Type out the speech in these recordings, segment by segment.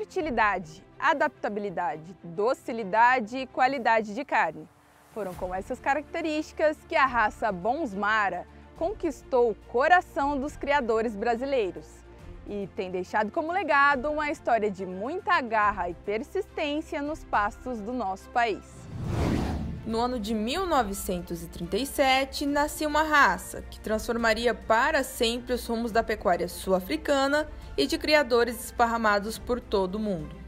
fertilidade, adaptabilidade, docilidade e qualidade de carne. Foram com essas características que a raça Bonsmara conquistou o coração dos criadores brasileiros e tem deixado como legado uma história de muita garra e persistência nos pastos do nosso país. No ano de 1937, nascia uma raça que transformaria para sempre os rumos da pecuária sul-africana e de criadores esparramados por todo o mundo.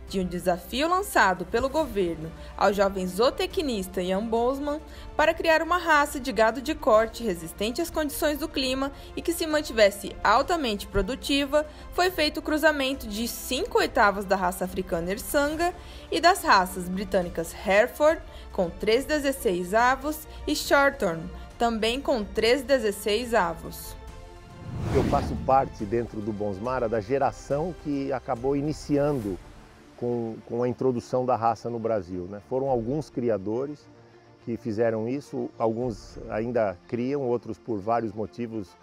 De um desafio lançado pelo governo ao jovem zootecnista Jan Bosman para criar uma raça de gado de corte resistente às condições do clima e que se mantivesse altamente produtiva, foi feito o cruzamento de 5/8 da raça africana Ersanga e das raças britânicas Hereford, com 3/16 avos, e Shorthorn, também com 3/16 avos. Eu faço parte, dentro do Bonsmara, da geração que acabou iniciando com a introdução da raça no Brasil, né? Foram alguns criadores que fizeram isso, alguns ainda criam, outros por vários motivos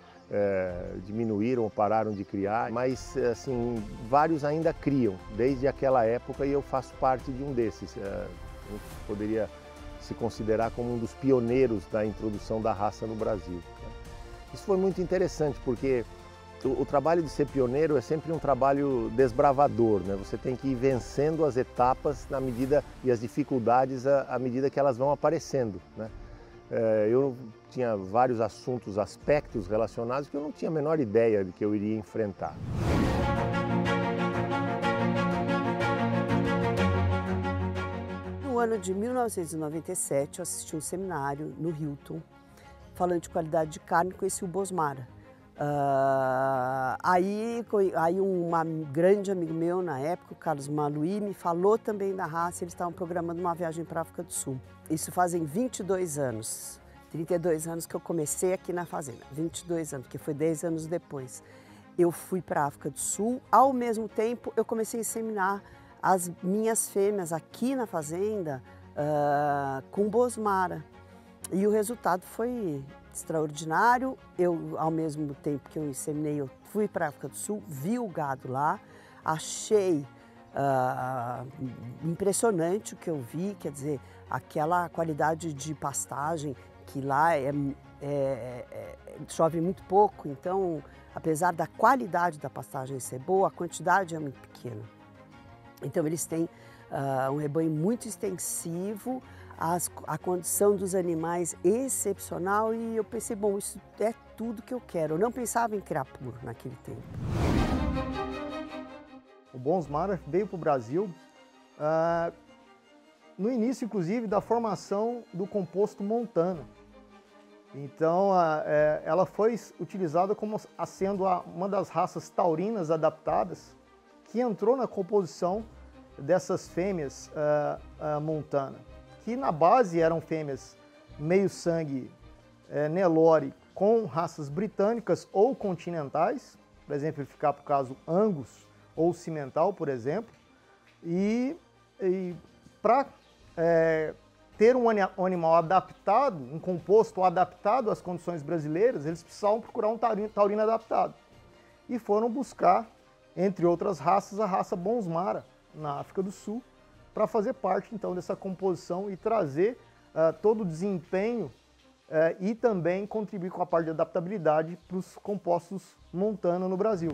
diminuíram ou pararam de criar, mas assim, vários ainda criam desde aquela época e eu faço parte de um desses. Poderia se considerar como um dos pioneiros da introdução da raça no Brasil. Isso foi muito interessante porque o trabalho de ser pioneiro é sempre um trabalho desbravador, né? Você tem que ir vencendo as etapas na medida e as dificuldades à medida que elas vão aparecendo, né? Eu tinha vários assuntos, aspectos relacionados que eu não tinha a menor ideia de que eu iria enfrentar. No ano de 1997, eu assisti um seminário no Hilton, falando de qualidade de carne, conheci o Bonsmara. Aí um grande amigo meu na época, o Carlos Maluí, me falou também da raça. Eles estavam programando uma viagem para a África do Sul. Isso fazem 22 anos, 32 anos que eu comecei aqui na fazenda, 22 anos, que foi 10 anos depois. Eu fui para a África do Sul, ao mesmo tempo eu comecei a inseminar as minhas fêmeas aqui na fazenda com Bonsmara. E o resultado foi extraordinário. Eu, ao mesmo tempo que eu inseminei, eu fui para a África do Sul, vi o gado lá, achei impressionante o que eu vi, quer dizer, aquela qualidade de pastagem que lá chove muito pouco, então, apesar da qualidade da pastagem ser boa, a quantidade é muito pequena. Então, eles têm um rebanho muito extensivo, a condição dos animais excepcional e eu pensei, bom, isso é tudo que eu quero. Eu não pensava em criar puro naquele tempo. O Bonsmara veio para o Brasil no início, inclusive, da formação do composto Montana. Então, ela foi utilizada como sendo uma das raças taurinas adaptadas que entrou na composição dessas fêmeas Montana, que na base eram fêmeas meio sangue Nelore com raças britânicas ou continentais, por exemplo, ficar para o caso Angus ou Cimental, por exemplo, e para ter um animal adaptado, um composto adaptado às condições brasileiras, eles precisavam procurar um taurino adaptado. E foram buscar, entre outras raças, a raça Bonsmara, na África do Sul, para fazer parte, então, dessa composição e trazer todo o desempenho e também contribuir com a parte de adaptabilidade para os compostos Montana no Brasil.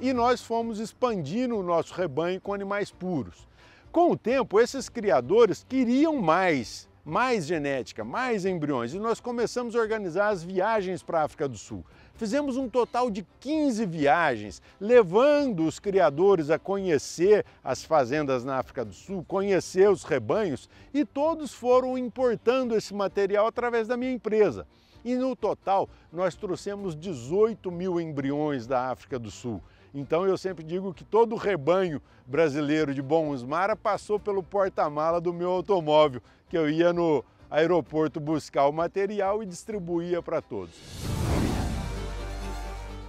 E nós fomos expandindo o nosso rebanho com animais puros. Com o tempo, esses criadores queriam mais genética, mais embriões, e nós começamos a organizar as viagens para a África do Sul. Fizemos um total de 15 viagens, levando os criadores a conhecer as fazendas na África do Sul, conhecer os rebanhos, e todos foram importando esse material através da minha empresa. E no total, nós trouxemos 18 mil embriões da África do Sul. Então eu sempre digo que todo o rebanho brasileiro de Bonsmara passou pelo porta-mala do meu automóvel, que eu ia no aeroporto buscar o material e distribuía para todos.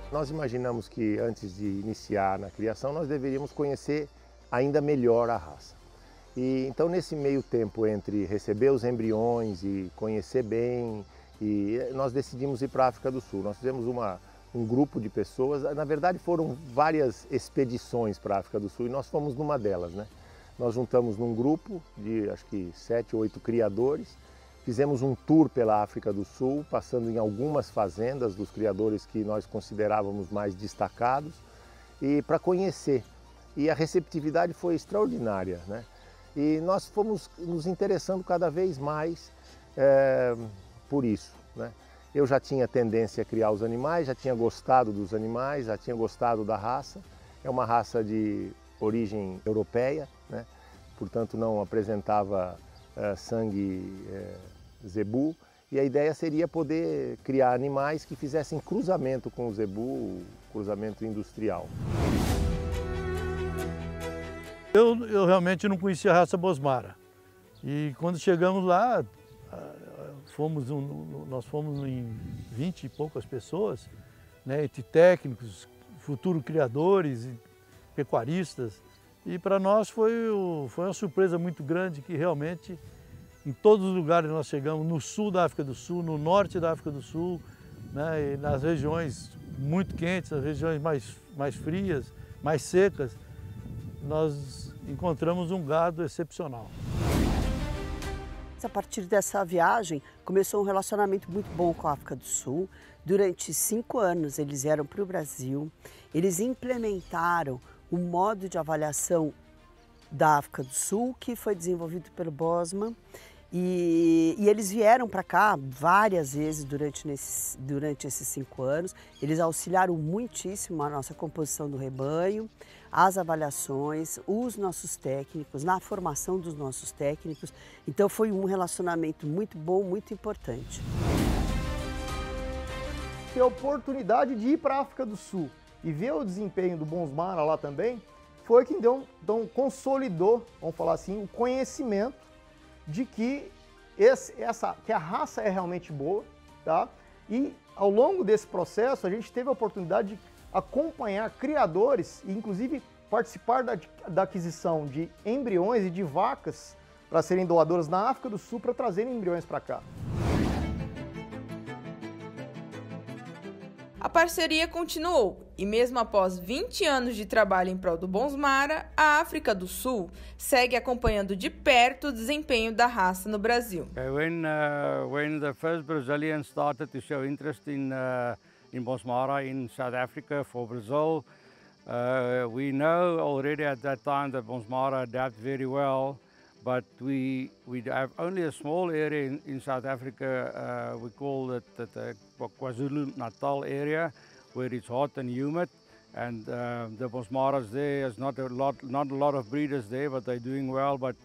Nós imaginamos que antes de iniciar na criação, nós deveríamos conhecer ainda melhor a raça. E então, nesse meio tempo entre receber os embriões e conhecer bem, nós decidimos ir para a África do Sul. Nós fizemos um grupo de pessoas. Na verdade, foram várias expedições para a África do Sul e nós fomos numa delas, né? Nós juntamos num grupo de, acho que 7 ou 8 criadores, fizemos um tour pela África do Sul, passando em algumas fazendas dos criadores que nós considerávamos mais destacados, e para conhecer. E a receptividade foi extraordinária, né? E nós fomos nos interessando cada vez mais por isso, né? Eu já tinha tendência a criar os animais, já tinha gostado dos animais, já tinha gostado da raça. É uma raça de origem europeia, né? Portanto não apresentava sangue zebu. E a ideia seria poder criar animais que fizessem cruzamento com o zebu, cruzamento industrial. Eu realmente não conhecia a raça Bosmara. E quando chegamos lá, nós fomos em 20 e poucas pessoas, né, entre técnicos, futuros criadores e pecuaristas. E para nós foi uma surpresa muito grande que realmente em todos os lugares nós chegamos, no sul da África do Sul, no norte da África do Sul, né, e nas regiões muito quentes, nas regiões mais frias, mais secas, nós encontramos um gado excepcional. A partir dessa viagem, começou um relacionamento muito bom com a África do Sul. Durante 5 anos eles vieram para o Brasil, eles implementaram o modo de avaliação da África do Sul, que foi desenvolvido pelo Bosman, e eles vieram para cá várias vezes durante esses 5 anos. Eles auxiliaram muitíssimo a nossa composição do rebanho, as avaliações, os nossos técnicos, na formação dos nossos técnicos. Então foi um relacionamento muito bom, muito importante. Ter a oportunidade de ir para a África do Sul e ver o desempenho do Bonsmara lá também, foi que então consolidou, vamos falar assim, o conhecimento de que a raça é realmente boa, tá? E ao longo desse processo a gente teve a oportunidade de acompanhar criadores e inclusive participar da aquisição de embriões e de vacas para serem doadoras na África do Sul para trazerem embriões para cá. A parceria continuou e mesmo após 20 anos de trabalho em prol do Bonsmara, a África do Sul segue acompanhando de perto o desempenho da raça no Brasil. When the first Brazilians started to show interest in Bonsmara in South Africa for Brazil, we know already at that time that Bonsmara adapted very well. But we have only a small area in South Africa, we call it the KwaZulu-Natal area, where it's hot and humid, and the Bonsmaras there, there's not a lot of breeders there, but they're doing well. But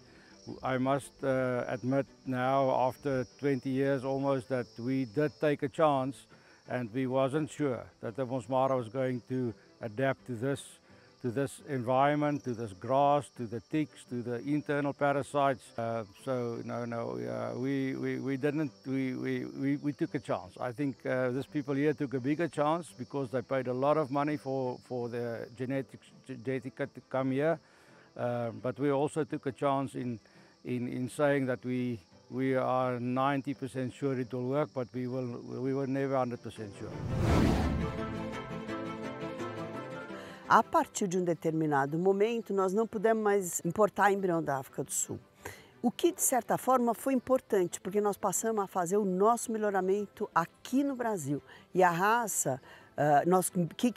I must admit now, after 20 years almost, that we did take a chance, and we wasn't sure that the Bonsmara was going to adapt to this environment, to this grass, to the ticks, to the internal parasites. We took a chance. I think these people here took a bigger chance because they paid a lot of money for the genetica to come here. But we also took a chance in saying that we are 90% sure it will work, but we were never 100% sure. A partir de um determinado momento, nós não pudemos mais importar embrião da África do Sul. O que, de certa forma, foi importante, porque nós passamos a fazer o nosso melhoramento aqui no Brasil. E a raça,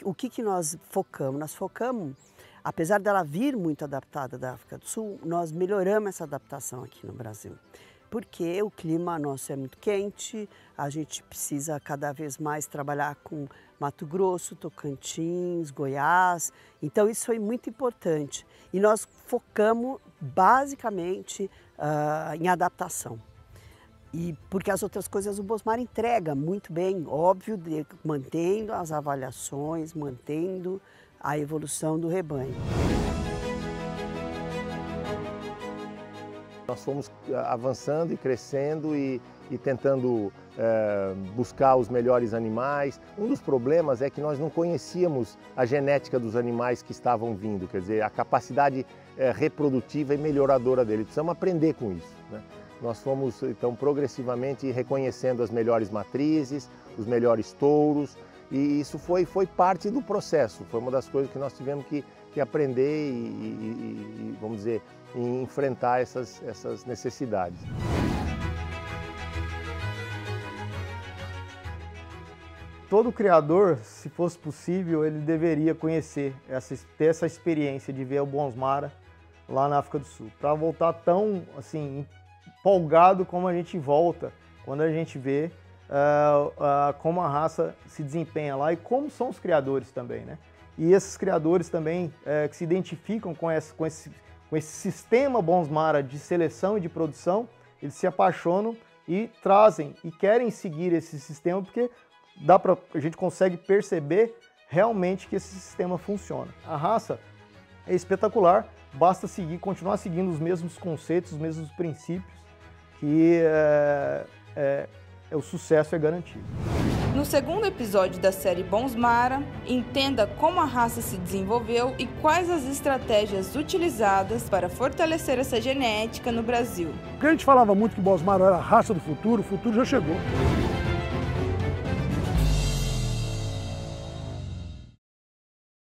o que nós focamos? Nós focamos, apesar dela vir muito adaptada da África do Sul, nós melhoramos essa adaptação aqui no Brasil. Porque o clima nosso é muito quente, a gente precisa cada vez mais trabalhar com Mato Grosso, Tocantins, Goiás, então isso foi muito importante. E nós focamos basicamente em adaptação. E porque as outras coisas o Bonsmara entrega muito bem, óbvio, mantendo as avaliações, mantendo a evolução do rebanho. Nós fomos avançando e crescendo e tentando buscar os melhores animais. Um dos problemas é que nós não conhecíamos a genética dos animais que estavam vindo, quer dizer, a capacidade reprodutiva e melhoradora dele. Precisamos aprender com isso, né? Nós fomos, então, progressivamente reconhecendo as melhores matrizes, os melhores touros, E isso foi parte do processo, foi uma das coisas que nós tivemos que aprender e, vamos dizer, enfrentar essas necessidades. Todo criador, se fosse possível, ele deveria conhecer, ter essa experiência de ver o Bonsmara lá na África do Sul, para voltar tão assim, empolgado como a gente volta quando a gente vê como a raça se desempenha lá e como são os criadores também, né? E esses criadores também que se identificam com esse sistema Bonsmara de seleção e de produção, eles se apaixonam e trazem e querem seguir esse sistema porque a gente consegue perceber realmente que esse sistema funciona. A raça é espetacular, basta continuar seguindo os mesmos conceitos, os mesmos princípios, que o sucesso é garantido. No segundo episódio da série Bonsmara, entenda como a raça se desenvolveu e quais as estratégias utilizadas para fortalecer essa genética no Brasil. Porque a gente falava muito que Bonsmara era a raça do futuro, o futuro já chegou.